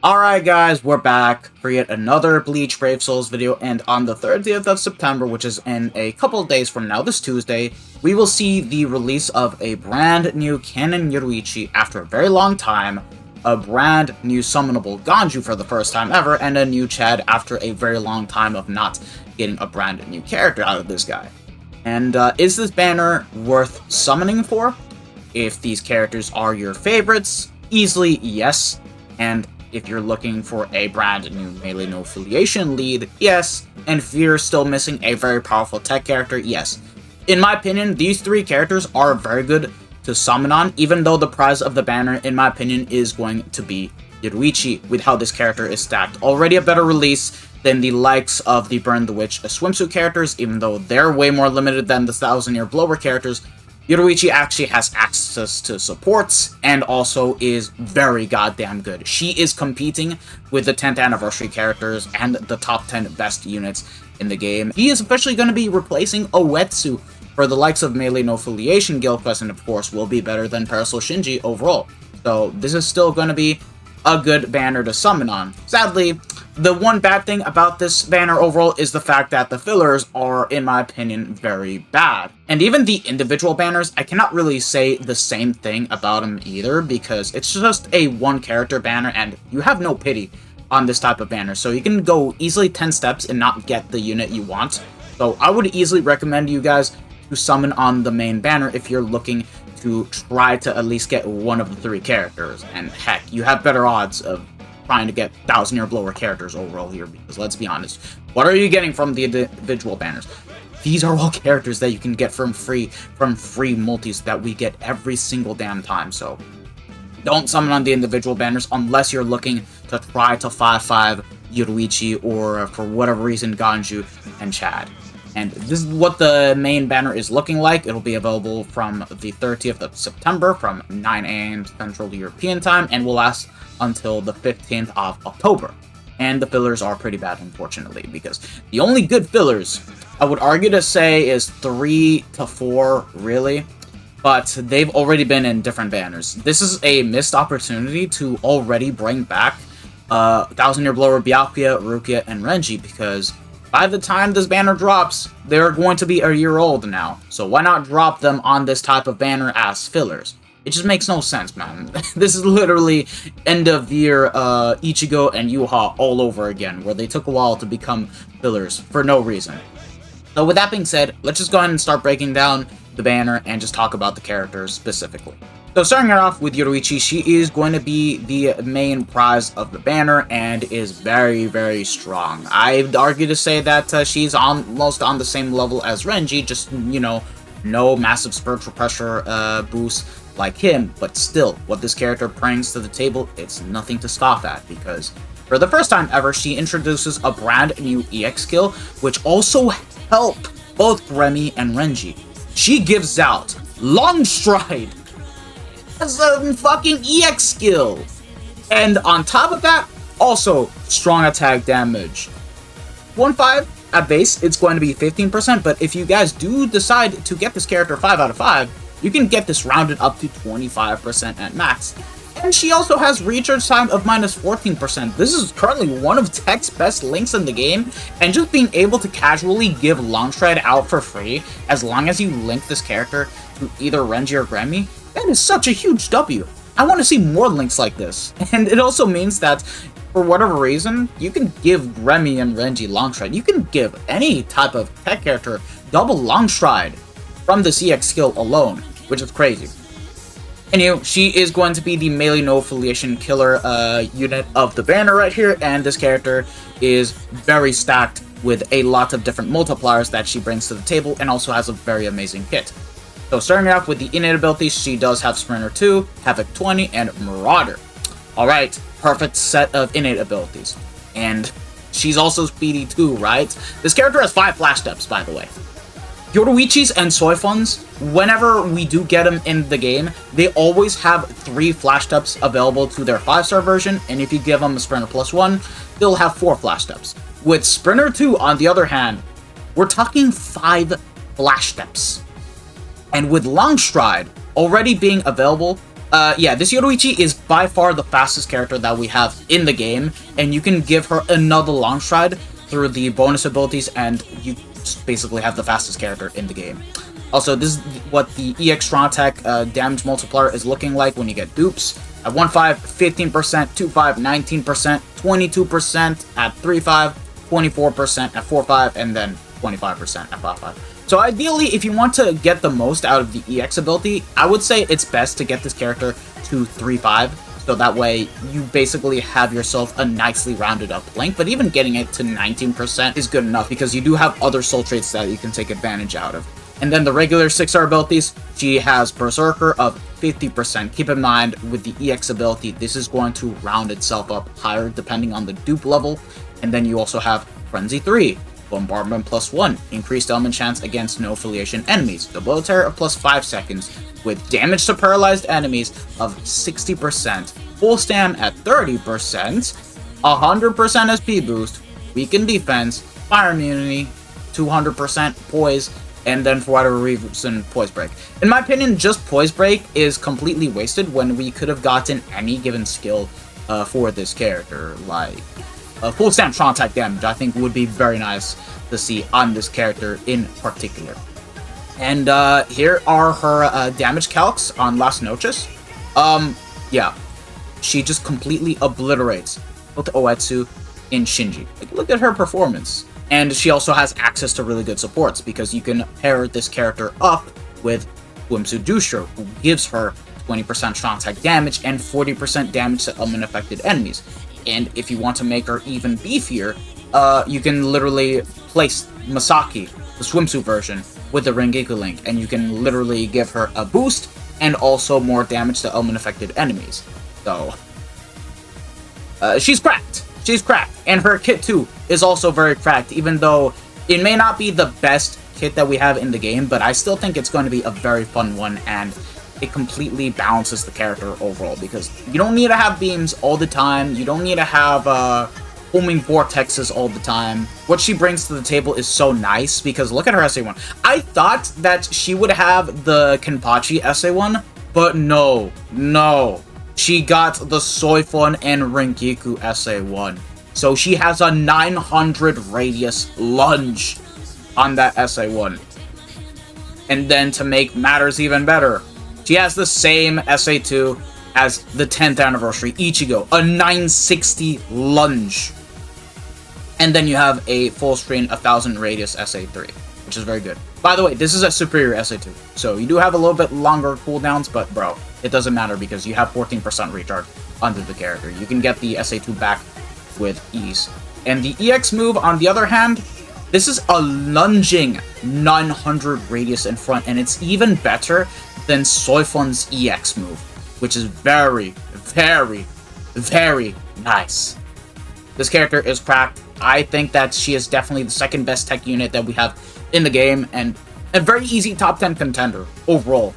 Alright guys, we're back for yet another Bleach Brave Souls video, and on the 30th of September, which is in a couple of days from now, this Tuesday, we will see the release of a brand new canon Yoruichi after a very long time, a brand new summonable Ganju for the first time ever, and a new Chad after a very long time of not getting a brand new character out of this guy. And is this banner worth summoning for? If these characters are your favorites, easily yes, and if you're looking for a brand new melee no affiliation lead, yes. And if you're still missing a very powerful tech character, yes. In my opinion, these three characters are very good to summon on, even though the prize of the banner, in my opinion, is going to be Yoruichi, with how this character is stacked. Already a better release than the likes of the Burn the Witch swimsuit characters, even though they're way more limited than the 1000-year blower characters. Yoruichi actually has access to supports, and also is very goddamn good. She is competing with the 10th anniversary characters and the top 10 best units in the game. He is officially going to be replacing Oetsu for the likes of Melee No Affiliation Guild Quest, and of course will be better than Parasol Shinji overall. So this is still going to be a good banner to summon on. Sadly, the one bad thing about this banner overall is the fact that the fillers are, in my opinion, very bad. And even the individual banners, I cannot really say the same thing about them either, because it's just a one character banner and you have no pity on this type of banner. So you can go easily 10 steps and not get the unit you want. So I would easily recommend you guys to summon on the main banner if you're looking to try to at least get one of the three characters. And heck, you have better odds of trying to get 1000-year blower characters overall here, because let's be honest, what are you getting from the individual banners? These are all characters that you can get from free multis that we get every single damn time. So don't summon on the individual banners unless you're looking to try to 5-5 Yoruichi or for whatever reason Ganju and Chad. And this is what the main banner is looking like. It'll be available from the 30th of September from 9 AM Central European Time, and will last until the 15th of October. And the fillers are pretty bad, unfortunately, because the only good fillers, I would argue to say, is 3 to 4, really. But they've already been in different banners. This is a missed opportunity to already bring back 1000-year blower Byakuya, Rukia, and Renji, because by the time this banner drops, they're going to be a year old now. So why not drop them on this type of banner as fillers? It just makes no sense, man. This is literally end of year Ichigo and Yuha all over again, where they took a while to become fillers for no reason. So with that being said, let's just go ahead and start breaking down the banner and just talk about the characters specifically. So starting it off with Yoruichi, she is going to be the main prize of the banner and is very, very strong. I'd argue to say that she's almost on the same level as Renji, just, you know, no massive spiritual pressure boost like him, but still, what this character brings to the table, it's nothing to scoff at, because for the first time ever, she introduces a brand new EX skill, which also help both Remy and Renji. She gives out Long Stride as a fucking EX skill, and on top of that, also strong attack damage. 1-5 at base, it's going to be 15%, but if you guys do decide to get this character 5 out of 5, you can get this rounded up to 25% at max. And she also has recharge time of minus 14%. This is currently one of Tech's best links in the game, and just being able to casually give Longstride out for free, as long as you link this character to either Renji or Grammy, that is such a huge W. I want to see more links like this. And it also means that, for whatever reason, you can give Remy and Renji Longstride. You can give any type of tech character double Longstride from the CX skill alone, which is crazy. Anyway, she is going to be the melee no affiliation killer unit of the banner right here, and this character is very stacked with a lot of different multipliers that she brings to the table, and also has a very amazing kit. So starting off with the innate abilities, she does have Sprinter 2, Havoc 20, and Marauder. Alright, perfect set of innate abilities. And she's also speedy too, right? This character has 5 flash steps, by the way. Yoruichis and Soifuns, whenever we do get them in the game, they always have 3 flash steps available to their 5-star version, and if you give them a Sprinter +1, they'll have 4 flash steps. With Sprinter 2, on the other hand, we're talking 5 flash steps. And with Long Stride already being available Yeah, this Yoruichi is by far the fastest character that we have in the game, and you can give her another long stride through the bonus abilities, and you basically have the fastest character in the game. Also, this is what the EX Strong Attack damage multiplier is looking like when you get dupes. At 1.5, 15%, 2.5, 19%, 22% at 3.5, 24% at 4.5, and then 25% at 5.5. So ideally, if you want to get the most out of the EX ability, I would say it's best to get this character to 3.5, so that way you basically have yourself a nicely rounded up Link, but even getting it to 19% is good enough because you do have other soul traits that you can take advantage out of. And then the regular 6-star abilities, she has Berserker of 50%. Keep in mind, with the EX ability, this is going to round itself up higher depending on the dupe level. And then you also have Frenzy 3, Bombardment +1, increased element chance against no affiliation enemies, double terror of +5 seconds, with damage to paralyzed enemies of 60%, full stam at 30%, 100% SP boost, weakened defense, fire immunity, 200% poise, and then for whatever reason, Poise Break. In my opinion, just Poise Break is completely wasted when we could have gotten any given skill for this character, like full stamp strong attack damage. I think would be very nice to see on this character in particular. And here are her damage calcs on Las Noches. Yeah, she just completely obliterates both Oetsu and Shinji. Like, look at her performance. And she also has access to really good supports because you can pair this character up with Swimsuit Jusho, who gives her 20% strong attack damage and 40% damage to element affected enemies. And if you want to make her even beefier, you can literally place Masaki, the swimsuit version, with the Rengeku Link, and you can literally give her a boost and also more damage to element affected enemies. So, she's cracked. She's cracked. And her kit too is also very cracked, even though it may not be the best kit that we have in the game, but I still think it's going to be a very fun one, and it completely balances the character overall, because you don't need to have beams all the time, you don't need to have homing vortexes all the time. What she brings to the table is so nice, because look at her SA1. I thought that she would have the Kenpachi SA1, but no. She got the Soifun and Rengeku SA1. So she has a 900 radius lunge on that SA1. And then to make matters even better, she has the same SA2 as the 10th anniversary Ichigo, a 960 lunge. And then you have a full screen 1000 radius SA3, which is very good. By the way, this is a superior SA2, so you do have a little bit longer cooldowns, but bro, it doesn't matter because you have 14% recharge under the character. You can get the SA2 back with ease. And the EX move, on the other hand, this is a lunging 900 radius in front, and it's even better than Soifun's EX move, which is very, very, very nice. This character is cracked. I think that she is definitely the second best tech unit that we have in the game, and a very easy top 10 contender overall.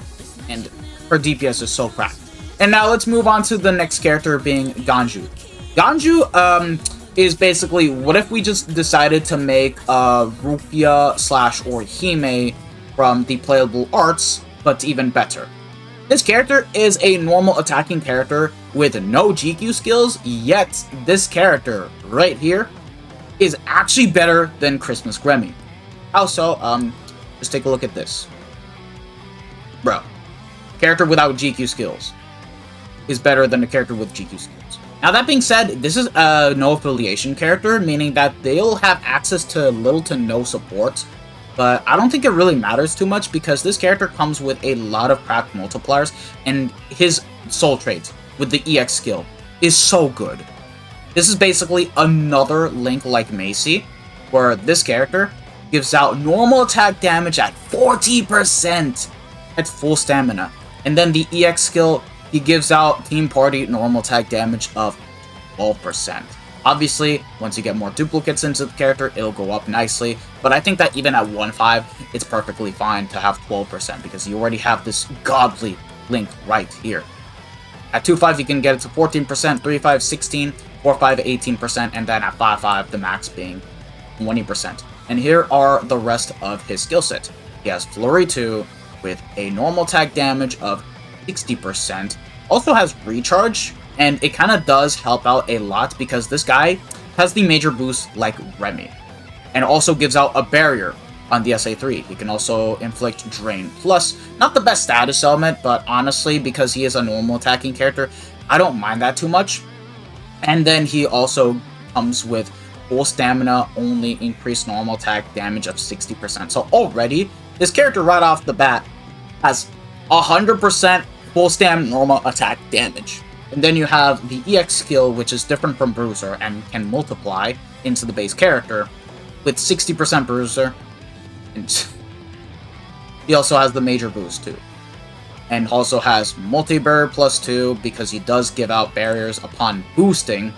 And her DPS is so cracked. And now let's move on to the next character, being Ganju. Ganju is basically, what if we just decided to make Rukia / Orihime from the playable arts, but even better. This character is a normal attacking character with no GQ skills, yet this character right here is actually better than Christmas Gremmy. Also, just take a look at this. Bro, character without GQ skills is better than a character with GQ skills. Now, that being said, this is a no affiliation character, meaning that they'll have access to little to no support, but I don't think it really matters too much because this character comes with a lot of cracked multipliers, and his soul trait with the EX skill is so good. This is basically another Link like Macy, where this character gives out normal attack damage at 40% at full stamina. And then the EX skill, he gives out Team Party normal attack damage of 12%. Obviously, once you get more duplicates into the character, it'll go up nicely. But I think that even at 1.5, it's perfectly fine to have 12% because you already have this godly Link right here. At 2.5, you can get it to 14%, 3.5, 16, 4.5, 18%, and then at 5.5, the max being 20%. And here are the rest of his skill set. He has Flurry 2 with a normal attack damage of 60%, Also has recharge, and it kind of does help out a lot because this guy has the major boost like Remy, and also gives out a barrier on the SA3. He can also inflict Drain. Plus, not the best status element, but honestly, because he is a normal attacking character, I don't mind that too much. And then he also comes with full stamina, only increased normal attack damage of 60%. So already, this character right off the bat has 100% full stamina normal attack damage. And then you have the EX skill, which is different from Bruiser and can multiply into the base character with 60% Bruiser. And he also has the major boost too. And also has multi-barrier +2 because he does give out barriers upon boosting.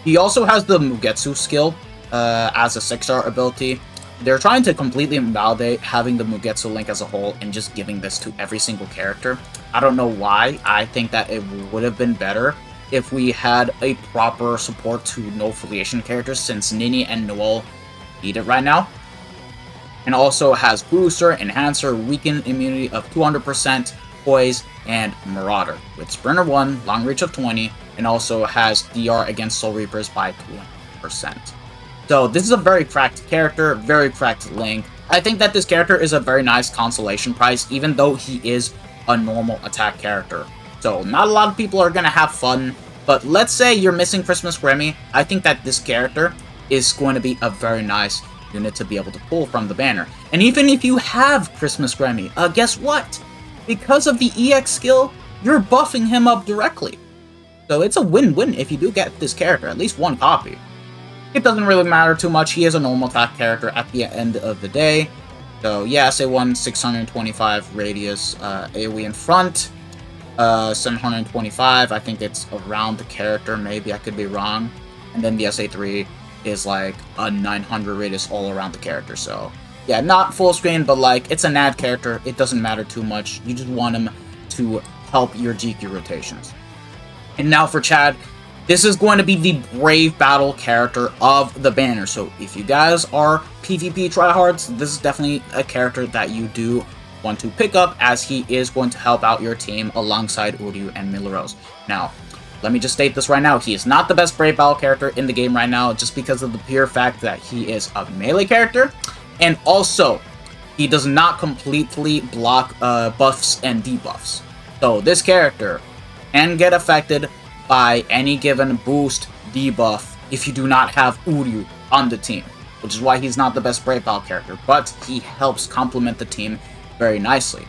He also has the Mugetsu skill as a 6-star ability. They're trying to completely invalidate having the Mugetsu link as a whole and just giving this to every single character. I don't know why. I think that it would have been better if we had a proper support to no affiliation characters, since Nini and Noel need it right now. And also has Booster, Enhancer, Weaken Immunity of 200%, Poise, and Marauder, with Sprinter 1, Long Reach of 20, and also has DR against Soul Reapers by 20%. So this is a very cracked character, very cracked Link. I think that this character is a very nice consolation prize, even though he is a normal attack character. So not a lot of people are going to have fun, but let's say you're missing Christmas Remy, I think that this character is going to be a very nice unit to be able to pull from the banner. And even if you have Christmas Remy, guess what? Because of the EX skill, you're buffing him up directly. So it's a win-win if you do get this character, at least one copy. It doesn't really matter too much, he is a normal attack character at the end of the day. So yeah, SA1, 625 radius, AoE in front, 725, I think it's around the character, maybe I could be wrong. And then the SA3 is like a 900 radius all around the character, so yeah, not full screen, but like, it's a NAD character, it doesn't matter too much, you just want him to help your GQ rotations. And now for Chad, this is going to be the Brave Battle character of the banner, so if you guys are PvP tryhards, this is definitely a character that you do want to pick up, as he is going to help out your team alongside Uryu and Milrose. Now, let me just state this right now, he is not the best Brave Battle character in the game right now, just because of the pure fact that he is a melee character, and also, he does not completely block buffs and debuffs. So this character can get affected by any given boost, debuff, if you do not have Uryu on the team, which is why he's not the best Brave Battle character, but he helps complement the team very nicely.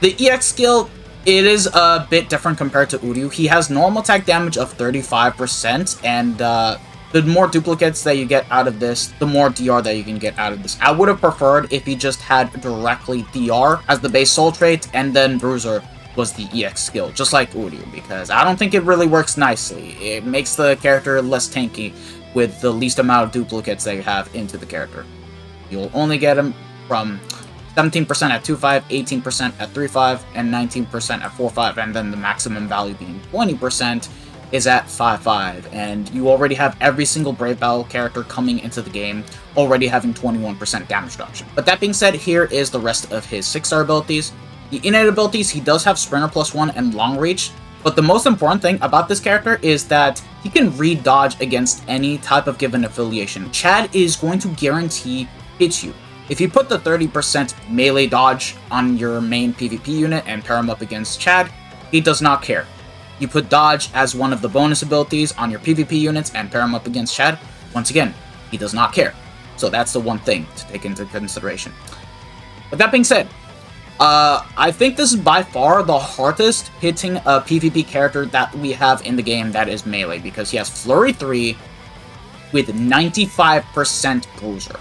The EX skill, it is a bit different compared to Uryu. He has normal attack damage of 35%, and the more duplicates that you get out of this, the more DR that you can get out of this. I would have preferred if he just had directly DR as the base soul trait, and then Bruiser was the EX skill, just like Uryu, because I don't think it really works nicely. It makes the character less tanky with the least amount of duplicates that you have into the character. You'll only get him from 17% at 2.5, 18% at 3.5, and 19% at 4.5, and then the maximum value being 20% is at 5.5, and you already have every single Brave Battle character coming into the game already having 21% damage reduction. But that being said, here is the rest of his 6-star abilities. The innate abilities, he does have Sprinter +1 and Long Reach, but the most important thing about this character is that he can re-dodge against any type of given affiliation. Chad is going to guarantee hit you. If you put the 30% melee dodge on your main PvP unit and pair him up against Chad, he does not care. You put dodge as one of the bonus abilities on your PvP units and pair him up against Chad, once again, he does not care. So that's the one thing to take into consideration. With that being said, I think this is by far the hardest hitting PvP character that we have in the game that is melee, because he has Flurry 3 with 95% Bruiser.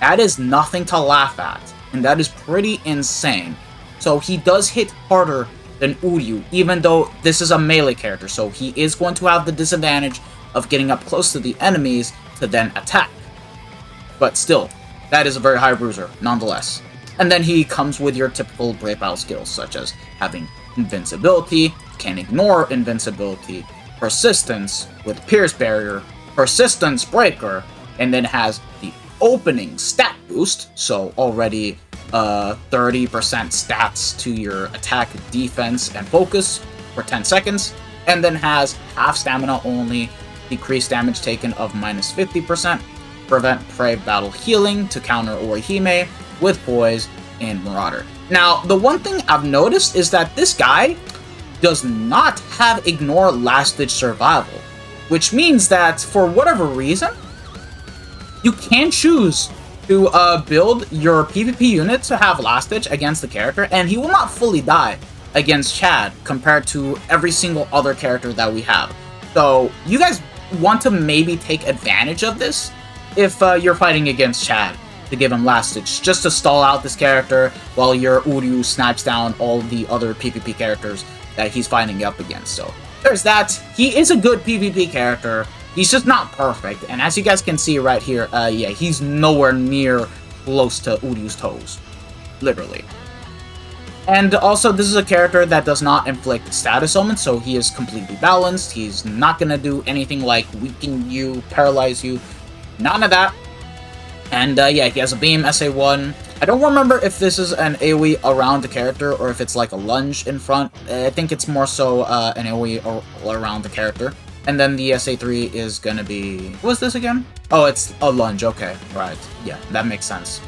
That is nothing to laugh at, and that is pretty insane. So he does hit harder than Uryu, even though this is a melee character, so he is going to have the disadvantage of getting up close to the enemies to then attack. But still, that is a very high Bruiser, nonetheless. And then he comes with your typical Brave Battle skills, such as having Invincibility, can ignore Invincibility, Persistence with Pierce Barrier, Persistence Breaker, and then has the opening stat boost, so already 30% stats to your attack, defense, and focus, for 10 seconds, and then has half stamina only, decreased damage taken of minus 50%, prevent prey battle healing to counter Orihime with poise and Marauder. Now, the one thing I've noticed is that this guy does not have ignore last ditch survival, which means that for whatever reason, you can choose to build your PvP unit to have last ditch against the character, and he will not fully die against Chad compared to every single other character that we have. So you guys want to maybe take advantage of this if you're fighting against Chad, to give him last ditch, just to stall out this character while your Uryu snipes down all the other PvP characters that he's fighting up against. So there's that. He is a good PvP character. He's just not perfect, and as you guys can see right here, yeah, he's nowhere near close to Uryu's toes, literally. And also, this is a character that does not inflict status ailments, so he is completely balanced. He's not gonna do anything like weaken you, paralyze you, none of that. And yeah, he has a beam, SA1. I don't remember if this is an AoE around the character or if it's like a lunge in front. I think it's more so an AoE around the character. And then the SA3 is gonna be... what was this again? Oh, it's a lunge, okay. Right, yeah, that makes sense.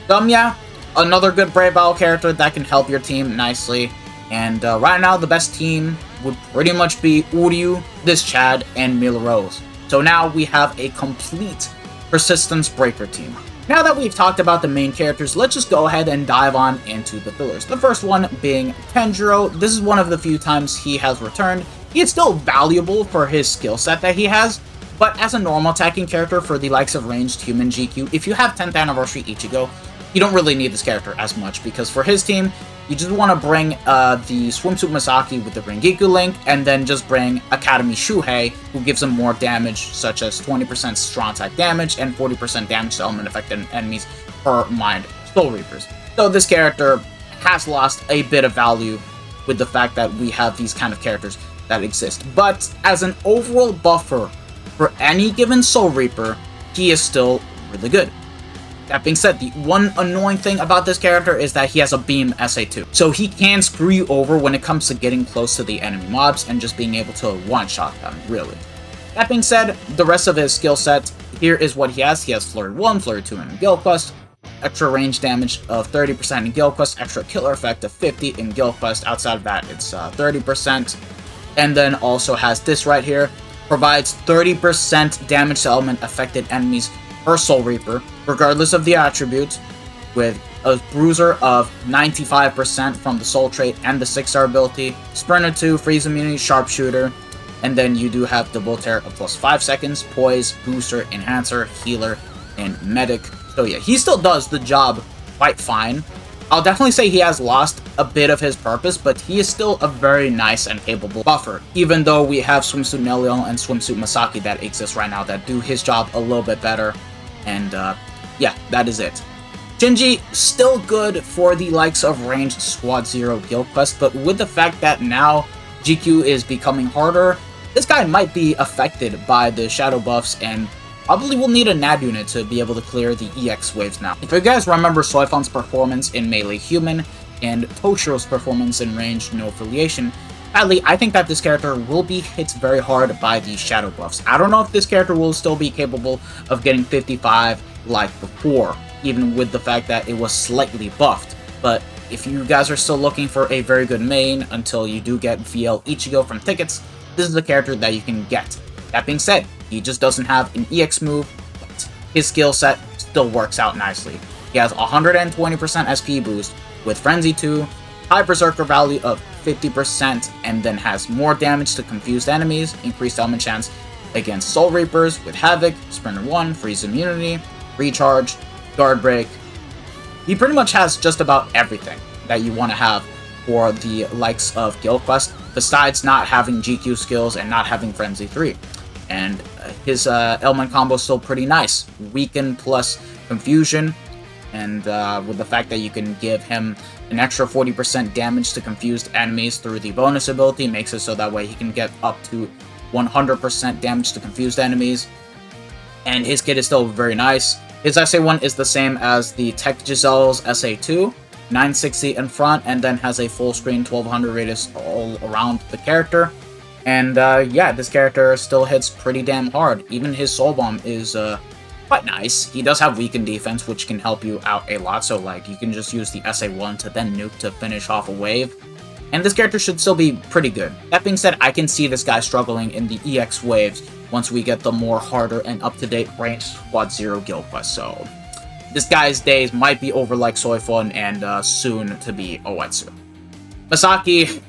Yeah, another good Brave Battle character that can help your team nicely. And right now, the best team would pretty much be Uryu, this Chad, and Mila Rose. So now we have a complete Persistence Breaker team. Now that we've talked about the main characters, let's just go ahead and dive on into the fillers. The first one being Tenjiro. This is one of the few times he has returned. He is still valuable for his skill set that he has, but as a normal attacking character for the likes of ranged human GQ, if you have 10th Anniversary Ichigo, you don't really need this character as much, because for his team, you just want to bring the Swimsuit Masaki with the Rengiku link, and then just bring Academy Shuhei, who gives him more damage, such as 20% strong attack damage and 40% damage to element affected enemies per mind Soul Reapers. So this character has lost a bit of value with the fact that we have these kind of characters that exist. But as an overall buffer for any given Soul Reaper, he is still really good. That being said, the one annoying thing about this character is that he has a beam SA2. So he can screw you over when it comes to getting close to the enemy mobs and just being able to one-shot them, really. That being said, the rest of his skill set, here is what he has. He has Flurry 1, Flurry 2 in Guild Quest, extra range damage of 30% in Guild Quest, extra killer effect of 50 in Guild Quest. Outside of that, it's 30%. And then also has this right here, provides 30% damage to element affected enemies per Soul Reaper, regardless of the attribute, with a bruiser of 95% from the Soul trait and the 6-star ability, Sprinter 2, freeze immunity, sharpshooter, and then you do have the Voltaire of plus 5 seconds, poise, booster, enhancer, healer, and medic. So yeah, he still does the job quite fine. I'll definitely say he has lost a bit of his purpose, but he is still a very nice and capable buffer, even though we have Swimsuit Nellion and Swimsuit Masaki that exist right now that do his job a little bit better. And yeah, that is it. Shinji, still good for the likes of ranged Squad Zero Guild Quest, but with the fact that now GQ is becoming harder, this guy might be affected by the shadow buffs and probably will need a NAD unit to be able to clear the EX waves now. If you guys remember Soifon's performance in Melee Human and Toshiro's performance in Ranged No Affiliation, sadly, I think that this character will be hit very hard by the shadow buffs. I don't know if this character will still be capable of getting 55 like before, even with the fact that it was slightly buffed. But if you guys are still looking for a very good main until you do get VL Ichigo from tickets, this is the character that you can get. That being said, he just doesn't have an EX move, but his skill set still works out nicely. He has 120% SP boost with Frenzy 2, high Berserker value of 50%, and then has more damage to confused enemies, increased element chance against Soul Reapers with Havoc, Sprinter 1, freeze immunity, recharge, guard break. He pretty much has just about everything that you want to have for the likes of Guild Quest, besides not having GQ skills and not having Frenzy 3. And his element combo is still pretty nice. Weaken plus Confusion, and with the fact that you can give him an extra 40% damage to confused enemies through the bonus ability, makes it so that way he can get up to 100% damage to confused enemies. And his kit is still very nice. His SA1 is the same as the Tech Giselle's SA2, 960 in front, and then has a full screen 1200 radius all around the character. And yeah, this character still hits pretty damn hard. Even his soul bomb is quite nice. He does have weakened defense, which can help you out a lot. So like you can just use the SA1 to then nuke to finish off a wave. And this character should still be pretty good. That being said, I can see this guy struggling in the EX waves once we get the more harder and up-to-date range Squad 0 guild quest. So this guy's days might be over like Soifun and soon to be Oetsu. Masaki,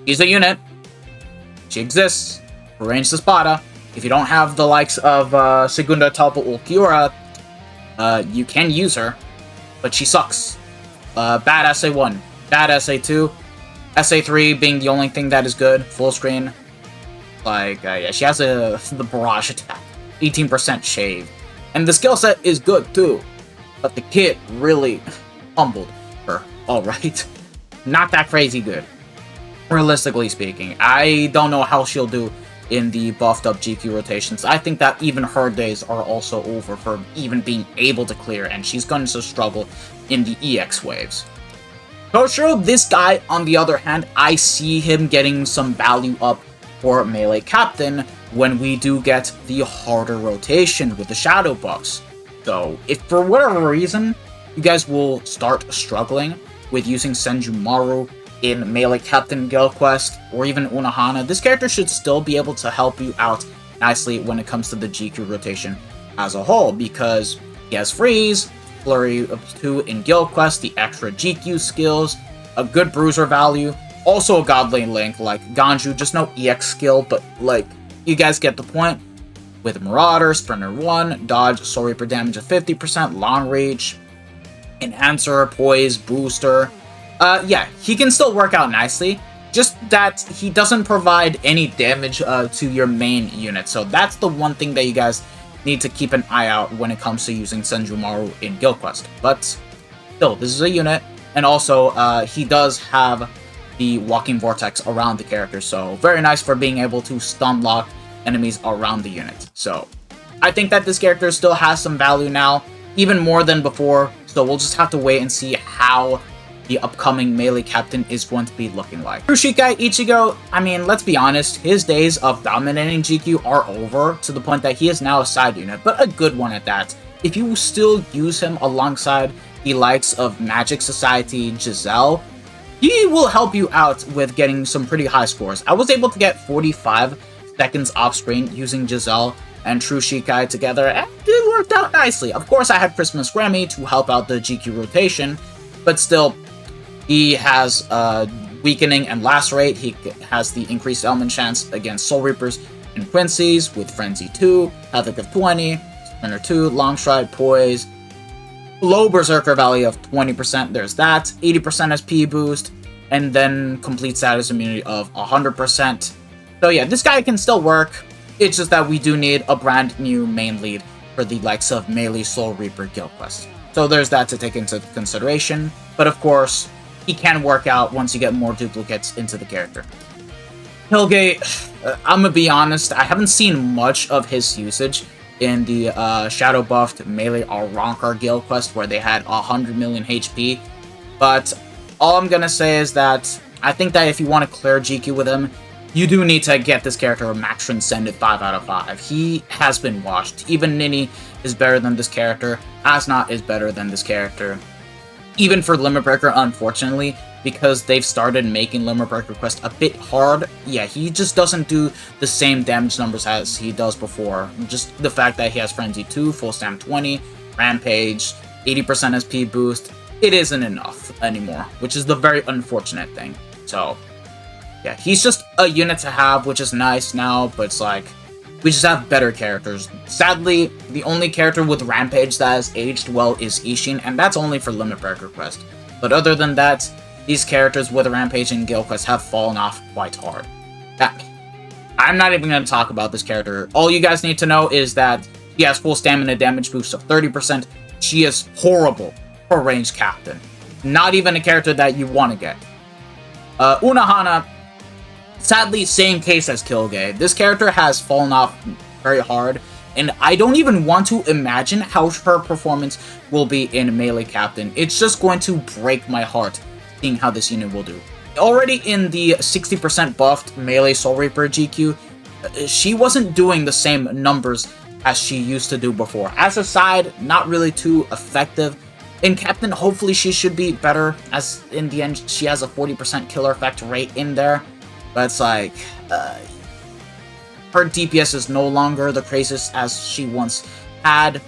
she's a unit. She exists. For range Spada. If you don't have the likes of Segunda Talpa Ulquiorra, you can use her, but she sucks. Bad SA1, bad SA2, SA3 being the only thing that is good, full screen. Like, yeah, she has the barrage attack, 18% shave. And the skill set is good too, but the kit really humbled her, alright. Not that crazy good, realistically speaking. I don't know how she'll do in the buffed up GQ rotations. I think that even her days are also over for even being able to clear, and she's going to struggle in the EX waves. Toshiro, this guy, on the other hand, I see him getting some value up for Melee Captain when we do get the harder rotation with the shadow buffs. So, if for whatever reason, you guys will start struggling with using Senjumaru in Melee Captain Guild Quest, or even Unohana, this character should still be able to help you out nicely when it comes to the GQ rotation as a whole, because he has Freeze, Flurry of 2 in Guild Quest, the extra GQ skills, a good bruiser value, also a godly link like Ganju, just no EX skill, but like, you guys get the point. With Marauder, Sprinter 1, Dodge, Soul Reaper damage of 50%, Long Reach, Enhancer, Poise, Booster. Yeah, he can still work out nicely, just that he doesn't provide any damage to your main unit. So that's the one thing that you guys need to keep an eye out when it comes to using Senjumaru in Guild Quest. But still, this is a unit, and also he does have the Walking Vortex around the character, so very nice for being able to stun lock enemies around the unit. So I think that this character still has some value now, even more than before, so we'll just have to wait and see how the upcoming Melee Captain is going to be looking like. Kuroshikai Ichigo, I mean, let's be honest, his days of dominating GQ are over, to the point that he is now a side unit, but a good one at that. If you still use him alongside the likes of Magic Society Giselle, he will help you out with getting some pretty high scores. I was able to get 45 seconds off screen using Giselle and True Shikai together, and it worked out nicely. Of course, I had Christmas Grammy to help out the GQ rotation, but still, he has weakening and lacerate. He has the increased element chance against Soul Reapers and Quincy's with Frenzy 2, Havoc of 20, Sprinter 2, Long Stride, Poise, low Berserker value of 20%, there's that, 80% SP boost, and then complete status immunity of 100%. So yeah, this guy can still work, it's just that we do need a brand new main lead for the likes of Melee Soul Reaper Guild Quest. So there's that to take into consideration, but of course, he can work out once you get more duplicates into the character. Hillgate, I'm gonna be honest, I haven't seen much of his usage in the shadow buffed Melee Rankar Guild Quest where they had 100 million HP, but all I'm gonna say is that I think that if you want to clear GQ with him, you do need to get this character a max transcended 5 out of 5. He has been washed. Even Nini is better than this character. Asnot is better than this character. Even for Limit Breaker, unfortunately, because they've started making Limit Breaker Quest a bit hard, yeah, he just doesn't do the same damage numbers as he does before. Just the fact that he has Frenzy 2, Full Stam 20, Rampage, 80% SP boost, it isn't enough anymore, which is the very unfortunate thing. So, yeah, he's just a unit to have, which is nice now, but it's like, we just have better characters. Sadly, the only character with Rampage that has aged well is Ishin, and that's only for Limit Breaker Quest. But other than that, these characters with Rampage and Guild Quest have fallen off quite hard. I'm not even going to talk about this character. All you guys need to know is that she has full stamina damage boost of 30%. She is horrible for ranged captain. Not even a character that you want to get. Unohana, sadly, same case as Kilgay. This character has fallen off very hard and I don't even want to imagine how her performance will be in Melee Captain. It's just going to break my heart seeing how this unit will do. Already in the 60% buffed Melee Soul Reaper GQ, she wasn't doing the same numbers as she used to do before. As a side, not really too effective. In Captain, hopefully she should be better, as in the end, she has a 40% killer effect rate in there. But it's like, her DPS is no longer the craziest as she once had.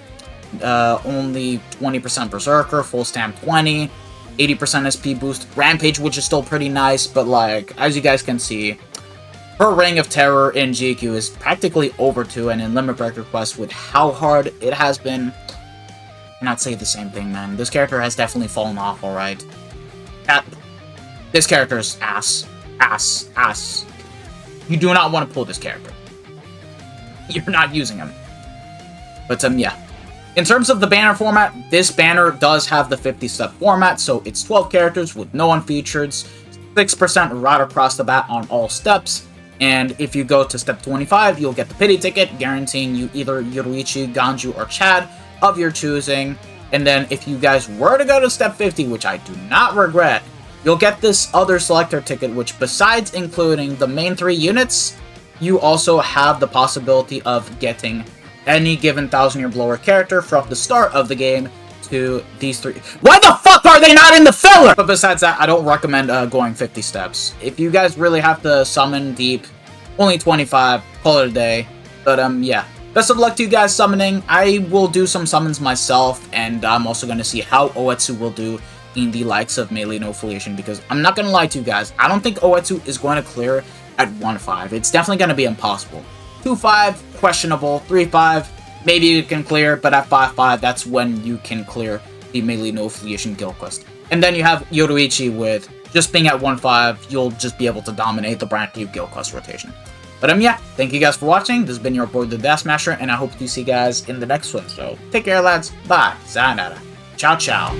Only 20% Berserker, full stamp 20, 80% SP boost, Rampage, which is still pretty nice, but like, as you guys can see, her Reign of Terror in GQ is practically over 2, and in Limit Break Request, with how hard it has been, cannot say the same thing, man. This character has definitely fallen off, alright. This character is ass. Ass. Ass. You do not want to pull this character. You're not using him. But, yeah. In terms of the banner format, this banner does have the 50-step format, so it's 12 characters with no unfeatured, 6% right across the bat on all steps, and if you go to step 25, you'll get the pity ticket, guaranteeing you either Yoruichi, Ganju, or Chad of your choosing. And then if you guys were to go to step 50, which I do not regret, you'll get this other selector ticket, which besides including the main 3 units, you also have the possibility of getting any given 1000-year blower character from the start of the game to these 3. Why the fuck are they not in the filler? But besides that, I don't recommend going 50 steps. If you guys really have to summon deep, only 25, call it a day. But yeah. Best of luck to you guys summoning. I will do some summons myself, and I'm also going to see how Oetsu will do in the likes of Melee No Affiliation, because I'm not going to lie to you guys, I don't think Oetsu is going to clear at 1-5. It's definitely going to be impossible. 2-5, questionable. 3-5, maybe you can clear, but at 5-5, that's when you can clear the Melee No Affiliation Guild Quest. And then you have Yoruichi with just being at 1-5, you'll just be able to dominate the brand new Guild Quest rotation. But yeah, thank you guys for watching. This has been your boy, the Death Smasher, and I hope to see you guys in the next one. So, take care, lads. Bye. Sayonara. Ciao, ciao.